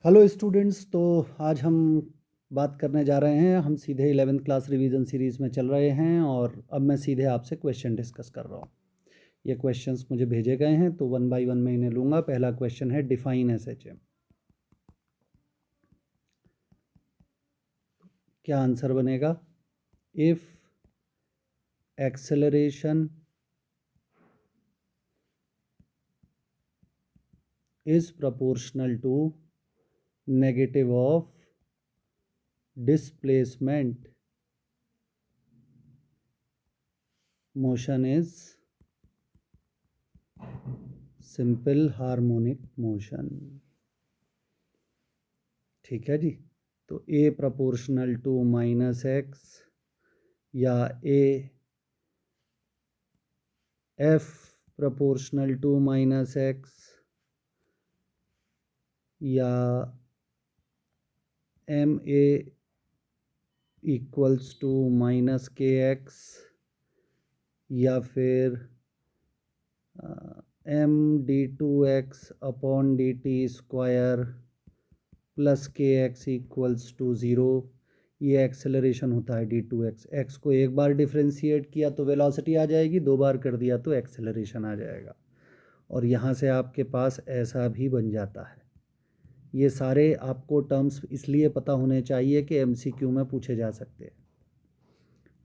Hello students. तो आज हम बात करने जा रहे हैं, हम सीधे 11th क्लास रिवीजन सीरीज़ में चल रहे हैं और अब मैं सीधे आपसे क्वेश्चन डिस्कस कर रहा हूँ। ये क्वेश्चंस मुझे भेजे गए हैं तो वन बाय वन मैं इन्हें लूँगा। पहला क्वेश्चन है डिफाइन एसएचएम। क्या आंसर बनेगा? If acceleration is proportional to negative of displacement, motion is simple harmonic motion। ठीक है जी। तो A proportional to minus X या A F proportional to minus X या M A equals to minus K X या फिर M D two X upon D T square plus K X equals to zero. ये acceleration होता है D two x. X को एक बार differentiate किया तो वेलोसिटी आ जाएगी, दो बार कर दिया तो एक्सेलरेशन आ जाएगा। और यहाँ से आपके पास ऐसा भी बन जाता है। ये सारे आपको टर्म्स इसलिए पता होने चाहिए कि एमसीक्यू में पूछे जा सकते हैं।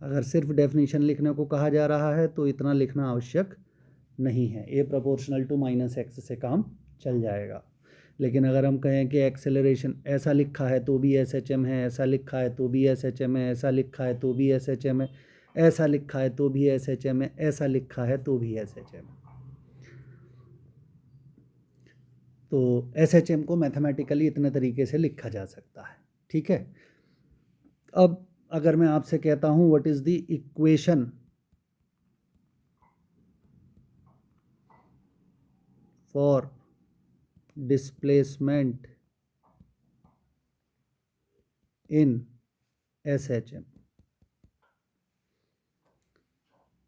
अगर सिर्फ डेफिनेशन लिखने को कहा जा रहा है तो इतना लिखना आवश्यक नहीं है। ए प्रोपोर्शनल टू माइनस एक्स से काम चल जाएगा। लेकिन अगर हम कहें कि एक्सेलरेशन ऐसा लिखा है तो भी एस एच एम है, ऐसा लिखा है तो भी एस एच एम है, ऐसा लिखा है तो भी एस एच एम है, ऐसा लिखा है तो भी एस एच एम है, ऐसा लिखा है तो भी एस एच एम है, तो एस एच एम को मैथमेटिकली इतने तरीके से लिखा जा सकता है। ठीक है। अब अगर मैं आपसे कहता हूं what is the equation for displacement in S H M,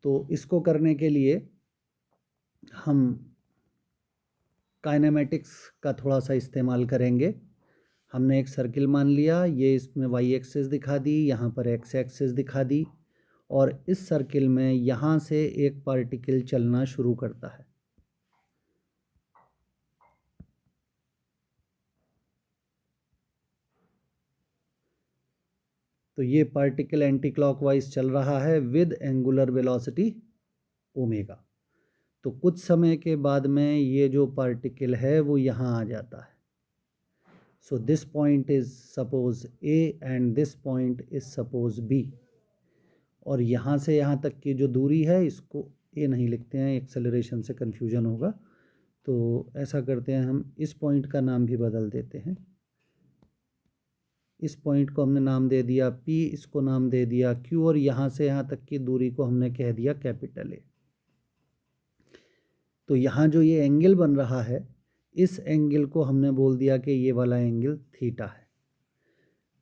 तो इसको करने के लिए हम काइनेमेटिक्स का थोड़ा सा इस्तेमाल करेंगे। हमने एक सर्किल मान लिया, ये इसमें वाई एक्सिस दिखा दी, यहाँ पर एक्स एक्सिस दिखा दी, और इस सर्किल में यहाँ से एक पार्टिकल चलना शुरू करता है। तो ये पार्टिकल एंटी क्लॉकवाइज चल रहा है विद एंगुलर वेलोसिटी ओमेगा। तो कुछ समय के बाद में ये जो पार्टिकल है वो यहाँ आ जाता है। So this point is suppose A and this point is suppose B. और यहाँ से यहाँ तक की जो दूरी है इसको ए नहीं लिखते हैं, एक्सेलरेशन से कन्फ्यूजन होगा। तो ऐसा करते हैं, हम इस पॉइंट का नाम भी बदल देते हैं। इस पॉइंट को हमने नाम दे दिया P, इसको नाम दे दिया Q, और यहाँ से यहाँ तक की दूरी को हमने कह दिया कैपिटल A। तो यहाँ जो ये एंगल बन रहा है, इस एंगल को हमने बोल दिया कि ये वाला एंगल थीटा है।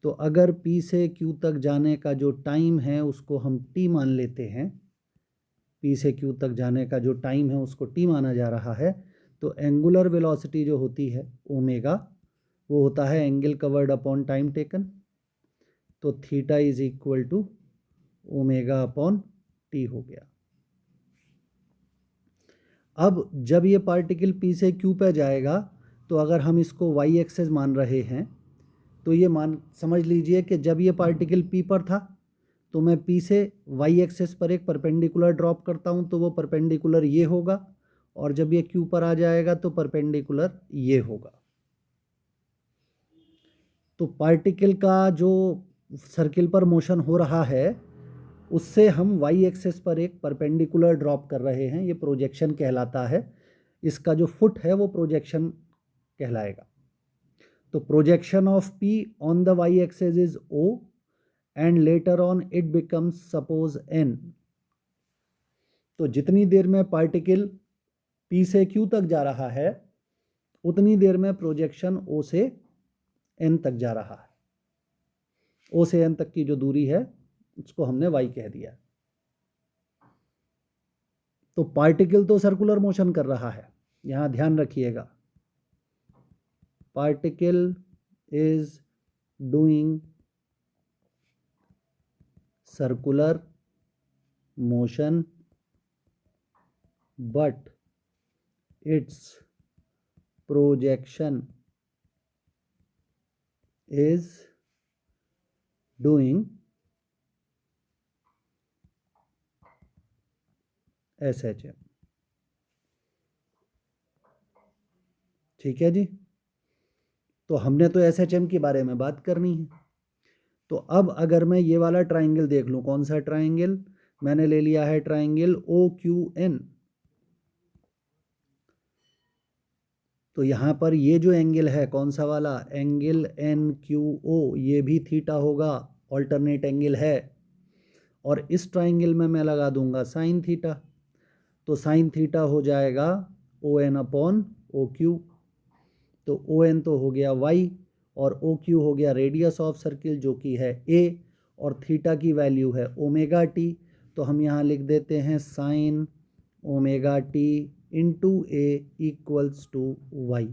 तो अगर P से Q तक जाने का जो टाइम है उसको हम T मान लेते हैं, P से Q तक जाने का जो टाइम है उसको T माना जा रहा है, तो एंगुलर वेलोसिटी जो होती है ओमेगा, वो होता है angle covered upon time taken. तो theta is equal to omega upon T हो गया। अब जब ये पार्टिकल P से Q पे जाएगा तो अगर हम इसको y एक्सेस मान रहे हैं तो ये मान समझ लीजिए कि जब ये पार्टिकल P पर था तो मैं P से y एक्सेस पर एक परपेंडिकुलर ड्रॉप करता हूँ, तो वो परपेंडिकुलर ये होगा, और जब ये Q पर आ जाएगा तो परपेंडिकुलर ये होगा। तो पार्टिकल का जो सर्किल पर मोशन हो रहा है उससे हम y एक्सेस पर एक परपेंडिकुलर ड्रॉप कर रहे हैं, ये प्रोजेक्शन कहलाता है। इसका जो फुट है वो प्रोजेक्शन कहलाएगा। तो projection of P on the y axis is O and letter on it becomes suppose N। तो जितनी देर में पार्टिकल P से Q तक जा रहा है उतनी देर में प्रोजेक्शन O से N तक जा रहा है। O से N तक की जो दूरी है उसको हमने y कह दिया। तो पार्टिकल तो सर्कुलर मोशन कर रहा है, यहाँ ध्यान रखिएगा। Particle is doing circular motion, but its projection is doing SHM. ठीक है जी, तो हमने तो SHM के बारे में बात करनी है। तो अब अगर मैं ये वाला ट्राइंगल देख लूँ, कौन सा ट्राइंगल मैंने ले लिया है, ट्राइंगल OQN। तो यहाँ पर ये जो एंगल है कौन सा वाला, एंगल NQO, ये भी थीटा होगा, ऑल्टरनेट एंगल है। और इस ट्राइंगल में मैं लगा दूंगा साइन थीटा, तो साइन थीटा हो जाएगा ON अपॉन OQ। तो ON तो हो गया y और OQ हो गया रेडियस ऑफ सर्किल जो कि है a, और थीटा की वैल्यू है ओमेगा टी। तो हम यहाँ लिख देते हैं sine omega t into a equals to y.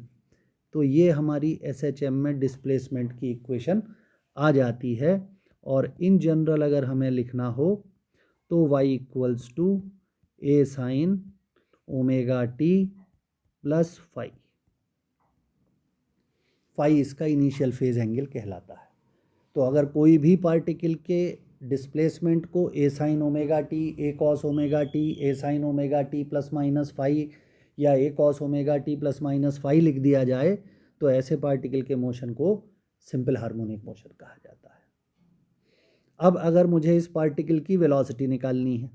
तो ये हमारी SHM में डिस्प्लेसमेंट की इक्वेशन आ जाती है। और इन जनरल अगर हमें लिखना हो तो y equals to a sine omega T plus phi. Phi इसका इनिशियल फेज एंगल कहलाता है। तो अगर कोई भी पार्टिकल के डिस्प्लेसमेंट को A sine omega T, A cos omega T, A sine omega T plus minus phi या A cos omega T plus minus phi लिख दिया जाए तो ऐसे पार्टिकल के मोशन को सिंपल हार्मोनिक मोशन कहा जाता है। अब अगर मुझे इस पार्टिकल की वेलोसिटी निकालनी है,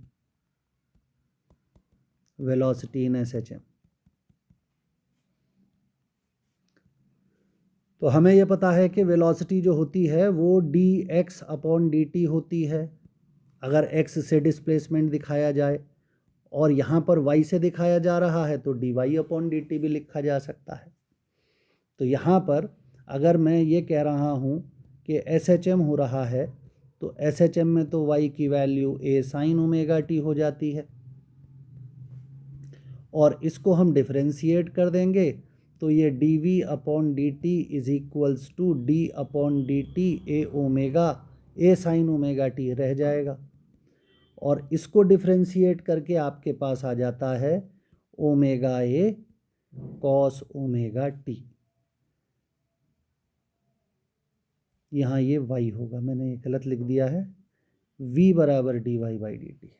वेलोसिटी इन SHM, तो हमें यह पता है कि वेलोसिटी जो होती है वो dx अपॉन dt होती है अगर x से डिस्प्लेसमेंट दिखाया जाए, और यहाँ पर y से दिखाया जा रहा है तो dy अपॉन dt भी लिखा जा सकता है। तो यहाँ पर अगर मैं ये कह रहा हूँ कि SHM हो रहा है तो SHM में तो y की value a sign omega T हो जाती है, और इसको हम डिफरेंशिएट कर देंगे तो ये dv upon dt is equals to d upon dt a omega a sine omega t रह जाएगा। और इसको डिफरेंशिएट करके आपके पास आ जाता है omega A cos omega T. यहाँ ये y होगा, मैंने ये गलत लिख दिया है, v बराबर dy बाई डी टी।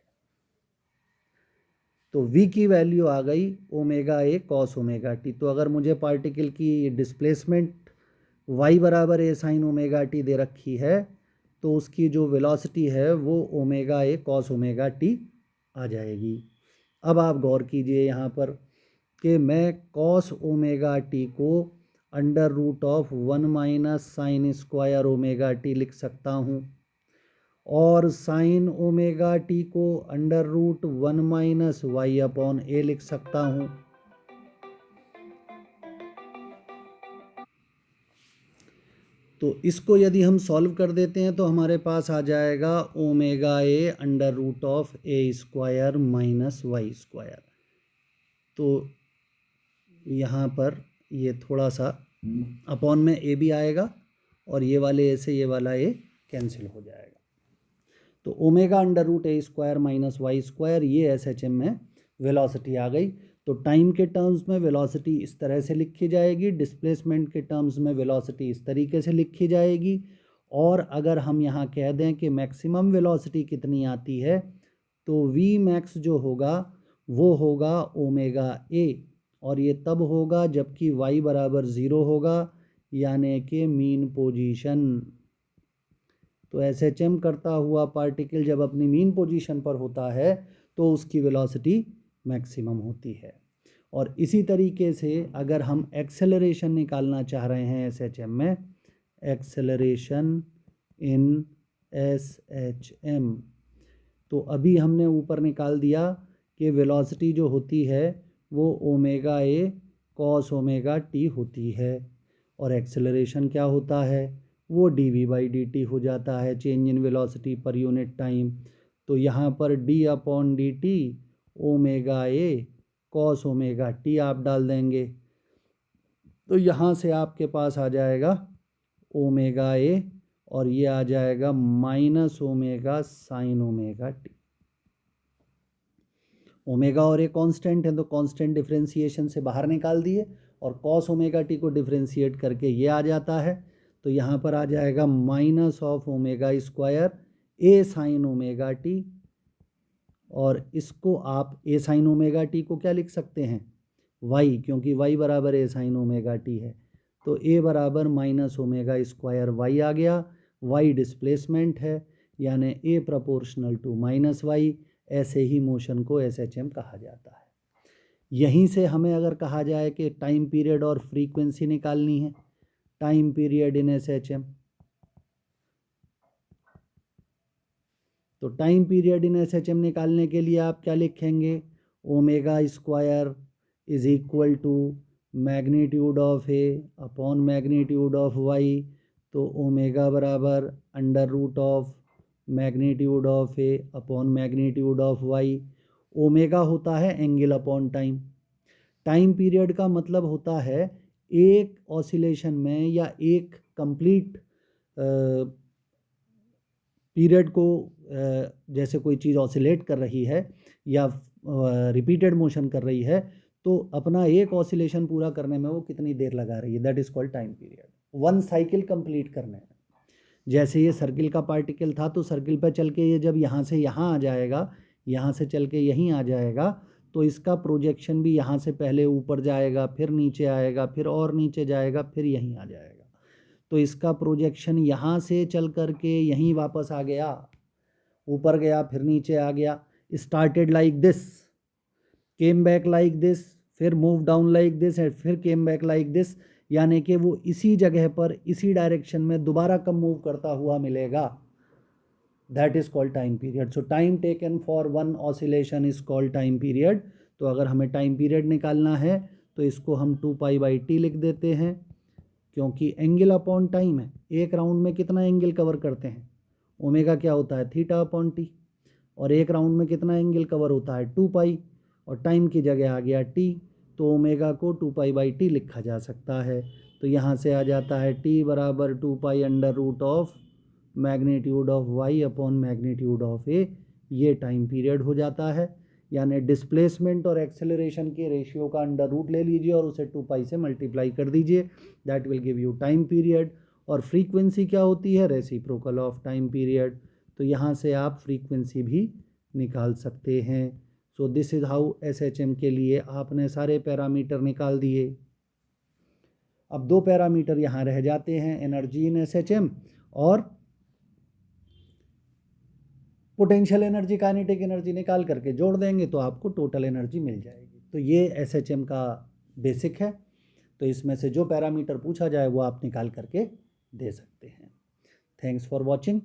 तो v की वैल्यू आ गई omega A cos omega T. तो अगर मुझे पार्टिकल की डिस्प्लेसमेंट y बराबर ए साइन ओमेगा टी दे रखी है तो उसकी जो वेलोसिटी है वो omega A cos omega T आ जाएगी। अब आप गौर कीजिए यहाँ पर कि मैं कॉस ओमेगा टी को under root of 1 minus sine square omega T लिख सकता हूँ, और साइन ओमेगा टी को under root 1 minus Y upon A लिख सकता हूँ। तो इसको यदि हम सॉल्व कर देते हैं तो हमारे पास आ जाएगा omega a under root of a square minus y square. तो यहाँ पर ये थोड़ा सा अपॉन में ए भी आएगा और ये वाले ए से ये वाला ए कैंसिल हो जाएगा। तो ओमेगा अंडर रूट ए स्क्वायर माइनस वाई स्क्वायर, ये SHM में वेलोसिटी आ गई। तो टाइम के टर्म्स में वेलोसिटी इस तरह से लिखी जाएगी, डिस्प्लेसमेंट के टर्म्स में वेलोसिटी इस तरीके से लिखी जाएगी। और अगर हम यहाँ कह दें कि मैक्सिमम वेलोसिटी कितनी आती है तो v मैक्स जो होगा वो होगा ओमेगा ए, और ये तब होगा जबकि y बराबर 0 होगा, यानी कि मीन पोजीशन। तो SHM करता हुआ पार्टिकल जब अपनी मीन पोजीशन पर होता है तो उसकी वेलोसिटी मैक्सिमम होती है। और इसी तरीके से अगर हम एक्सेलरेशन निकालना चाह रहे हैं SHM में, एक्सेलरेशन इन SHM, तो अभी हमने ऊपर निकाल दिया कि वेलोसिटी जो होती है वो omega A cos omega T होती है, और एक्सेलरेशन क्या होता है वो dv बाई डी टी हो जाता है, change in velocity per unit time. तो यहाँ पर d upon D T omega A cos omega T आप डाल देंगे, तो यहाँ से आपके पास आ जाएगा ओमेगा ए और ये आ जाएगा minus omega sine omega T. Omega और ए कांस्टेंट है तो कांस्टेंट डिफरेंशिएशन से बाहर निकाल दिए और कॉस ओमेगा टी को डिफरेंशिएट करके ये आ जाता है। तो यहाँ पर आ जाएगा minus of omega square A sine omega T, और इसको आप ए साइन ओमेगा टी को क्या लिख सकते हैं, वाई, क्योंकि वाई बराबर ए साइन ओमेगा टी है। तो ए बराबर माइनस ओमेगा स्क्वायर वाई आ गया। वाई डिस्प्लेसमेंट है, यानी ए प्रोपोर्शनल टू माइनस वाई। ऐसे ही मोशन को एसएचएम कहा जाता है। यहीं से हमें अगर कहा जाए कि टाइम पीरियड और फ्रीक्वेंसी निकालनी है, टाइम पीरियड इन एसएचएम, तो टाइम पीरियड इन एसएचएम निकालने के लिए आप क्या लिखेंगे, omega square is equal to magnitude of a upon magnitude of y. तो ओमेगा बराबर under root of magnitude of a upon magnitude of y. Omega होता है angle upon time. Time period का मतलब होता है एक ऑसिलेशन में या एक कंप्लीट पीरियड को, जैसे कोई चीज़ ऑसिलेट कर रही है या रिपीटेड मोशन कर रही है, तो अपना एक ऑसिलेशन पूरा करने में वो कितनी देर लगा रही है, that is called time period, one cycle complete करने में। जैसे ये सर्किल का पार्टिकल था, तो सर्किल पर चल के ये जब यहाँ से यहाँ आ जाएगा, यहाँ से चल के यहीं आ जाएगा, तो इसका प्रोजेक्शन भी यहाँ से पहले ऊपर जाएगा, फिर नीचे आएगा, फिर और नीचे जाएगा, फिर यहीं आ जाएगा। तो इसका प्रोजेक्शन यहाँ से चल कर के यहीं वापस आ गया, ऊपर गया, फिर नीचे आ गया। Started like this, came back like this, फिर move down like this and फिर केम बैक लाइक दिस, यानी कि वो इसी जगह पर इसी डायरेक्शन में दोबारा कब मूव करता हुआ मिलेगा, that is called time period. So time taken for one oscillation is called time period. तो अगर हमें टाइम पीरियड निकालना है तो इसको हम 2π/t लिख देते हैं, क्योंकि एंगल अपॉन टाइम है। एक राउंड में कितना एंगल कवर करते हैं, ओमेगा क्या होता है थीटा अपॉन टी, और एक राउंड में कितना एंगल कवर होता है 2π, और टाइम की जगह आ गया t, तो ओमेगा को 2π/t लिखा जा सकता है। तो यहाँ से आ जाता है t बराबर 2π under root of magnitude of y upon magnitude of a। ये टाइम पीरियड हो जाता है, यानी डिस्प्लेसमेंट और एक्सेलरेशन के रेशियो का अंडर रूट ले लीजिए और उसे 2π से मल्टीप्लाई कर दीजिए, that will give you time period. और फ्रीक्वेंसी क्या होती है, रेसिप्रोकल ऑफ टाइम पीरियड। तो यहाँ से आप फ्रीक्वेंसी भी निकाल सकते हैं। So this is how SHM के लिए आपने सारे पैरामीटर निकाल दिए। अब दो पैरामीटर यहाँ रह जाते हैं, एनर्जी इन एसएचएम और पोटेंशियल एनर्जी, काइनेटिक एनर्जी निकाल करके जोड़ देंगे तो आपको टोटल एनर्जी मिल जाएगी। तो ये एसएचएम का बेसिक है। तो इसमें से जो पैरामीटर पूछा जाए वो आप निकाल करके दे सकते हैं। Thanks for watching.